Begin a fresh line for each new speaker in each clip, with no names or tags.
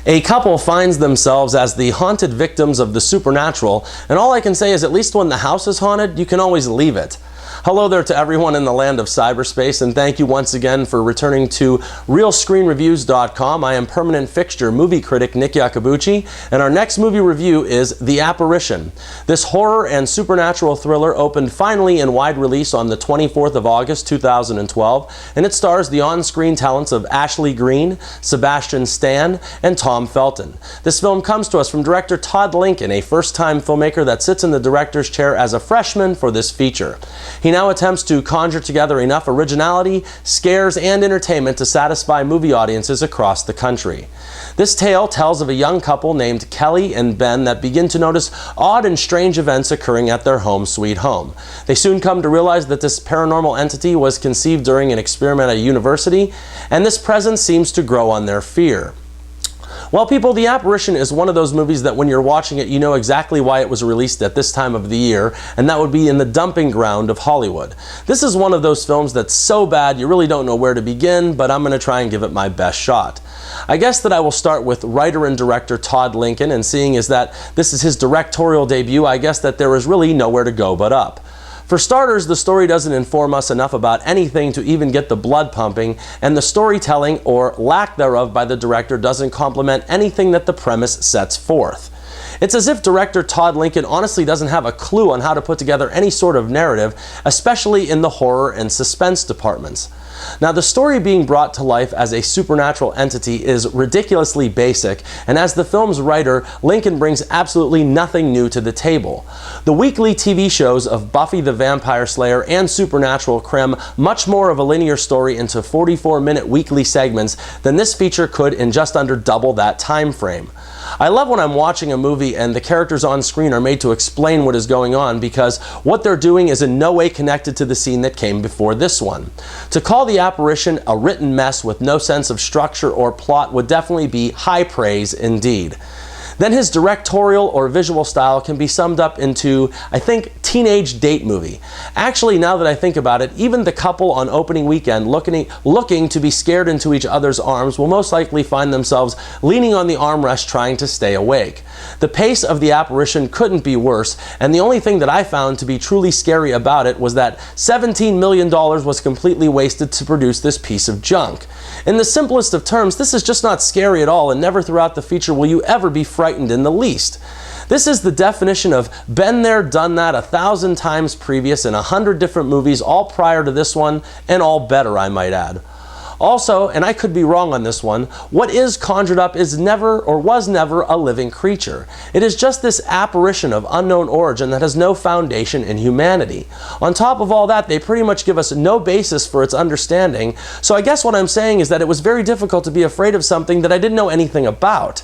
A couple finds themselves as the haunted victims of the supernatural, and all I can say is at least when the house is haunted, you can always leave it. Hello there to everyone in the land of cyberspace, and thank you once again for returning to ReelScreenReviews.com. I am permanent fixture movie critic Nick Iacobucci, and our next movie review is The Apparition. This horror and supernatural thriller opened finally in wide release on the 24th of August 2012, and it stars the on-screen talents of Ashley Genne, Sebastian Stan, and Tom Felton. This film comes to us from director Todd Lincoln, a first-time filmmaker that sits in the director's chair as a freshman for this feature. He now attempts to conjure together enough originality, scares, and entertainment to satisfy movie audiences across the country. This tale tells of a young couple named Kelly and Ben that begin to notice odd and strange events occurring at their home sweet home. They soon come to realize that this paranormal entity was conceived during an experiment at a university, and this presence seems to grow on their fear. Well, people, The Apparition is one of those movies that when you're watching it, you know exactly why it was released at this time of the year, and that would be in the dumping ground of Hollywood. This is one of those films that's so bad you really don't know where to begin, but I'm going to try and give it my best shot. I guess that I will start with writer and director Todd Lincoln, and seeing as that this is his directorial debut, I guess that there is really nowhere to go but up. For starters, the story doesn't inform us enough about anything to even get the blood pumping, and the storytelling, or lack thereof, by the director doesn't complement anything that the premise sets forth. It's as if director Todd Lincoln honestly doesn't have a clue on how to put together any sort of narrative, especially in the horror and suspense departments. Now, the story being brought to life as a supernatural entity is ridiculously basic, and as the film's writer, Lincoln brings absolutely nothing new to the table. The weekly TV shows of Buffy the Vampire Slayer and Supernatural cram much more of a linear story into 44-minute weekly segments than this feature could in just under double that time frame. I love when I'm watching a movie and the characters on screen are made to explain what is going on, because what they're doing is in no way connected to the scene that came before this one. To call The Apparition a written mess with no sense of structure or plot would definitely be high praise indeed. Then his directorial or visual style can be summed up into, I think, teenage date movie. Actually, now that I think about it, even the couple on opening weekend looking to be scared into each other's arms will most likely find themselves leaning on the armrest trying to stay awake. The pace of The Apparition couldn't be worse, and the only thing that I found to be truly scary about it was that $17 million was completely wasted to produce this piece of junk. In the simplest of terms, this is just not scary at all, and never throughout the feature will you ever be frightened in the least. This is the definition of been there, done that 1,000 times previous in 100 different movies, all prior to this one, and all better, I might add. Also, and I could be wrong on this one, what is conjured up is never or was never a living creature. It is just this apparition of unknown origin that has no foundation in humanity. On top of all that, they pretty much give us no basis for its understanding, so I guess what I'm saying is that it was very difficult to be afraid of something that I didn't know anything about.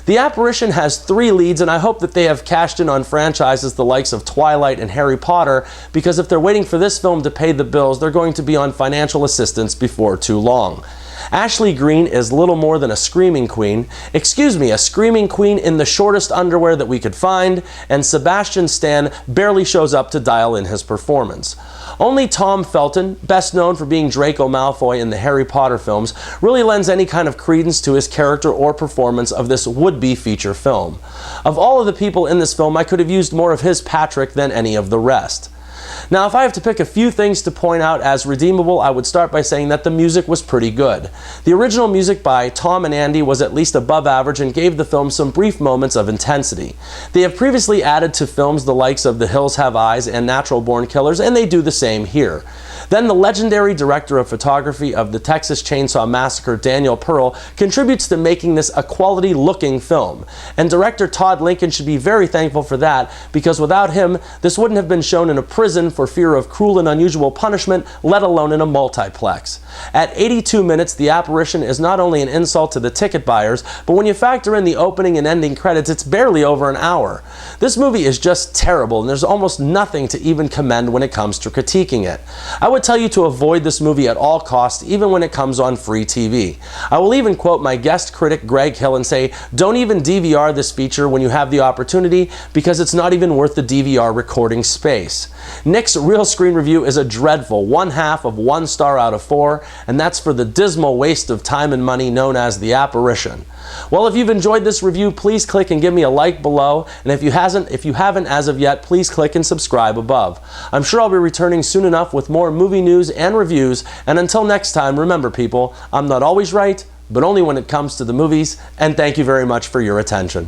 The Apparition has 3 leads, and I hope that they have cashed in on franchises the likes of Twilight and Harry Potter, because if they're waiting for this film to pay the bills, they're going to be on financial assistance before too long. Ashley Genne is little more than a screaming queen. Excuse me, a screaming queen in the shortest underwear that we could find, and Sebastian Stan barely shows up to dial in his performance. Only Tom Felton, best known for being Draco Malfoy in the Harry Potter films, really lends any kind of credence to his character or performance of this would-be feature film. Of all of the people in this film, I could have used more of his Patrick than any of the rest. Now, if I have to pick a few things to point out as redeemable, I would start by saying that the music was pretty good. The original music by Tom and Andy was at least above average and gave the film some brief moments of intensity. They have previously added to films the likes of The Hills Have Eyes and Natural Born Killers, and they do the same here. Then the legendary director of photography of the Texas Chainsaw Massacre, Daniel Pearl, contributes to making this a quality-looking film. And director Todd Lincoln should be very thankful for that, because without him, this wouldn't have been shown in a prison for fear of cruel and unusual punishment, let alone in a multiplex. At 82 minutes, The Apparition is not only an insult to the ticket buyers, but when you factor in the opening and ending credits, it's barely over an hour. This movie is just terrible, and there's almost nothing to even commend when it comes to critiquing it. I would tell you to avoid this movie at all costs, even when it comes on free TV. I will even quote my guest critic Greg Hill and say, don't even DVR this feature when you have the opportunity, because it's not even worth the DVR recording space. Nick's Real Screen Review is a dreadful 1/2 of 1 star out of 4, and that's for the dismal waste of time and money known as The Apparition. Well, if you've enjoyed this review, please click and give me a like below, and if you haven't as of yet, please click and subscribe above. I'm sure I'll be returning soon enough with more movie news and reviews, and until next time, remember people, I'm not always right, but only when it comes to the movies, and thank you very much for your attention.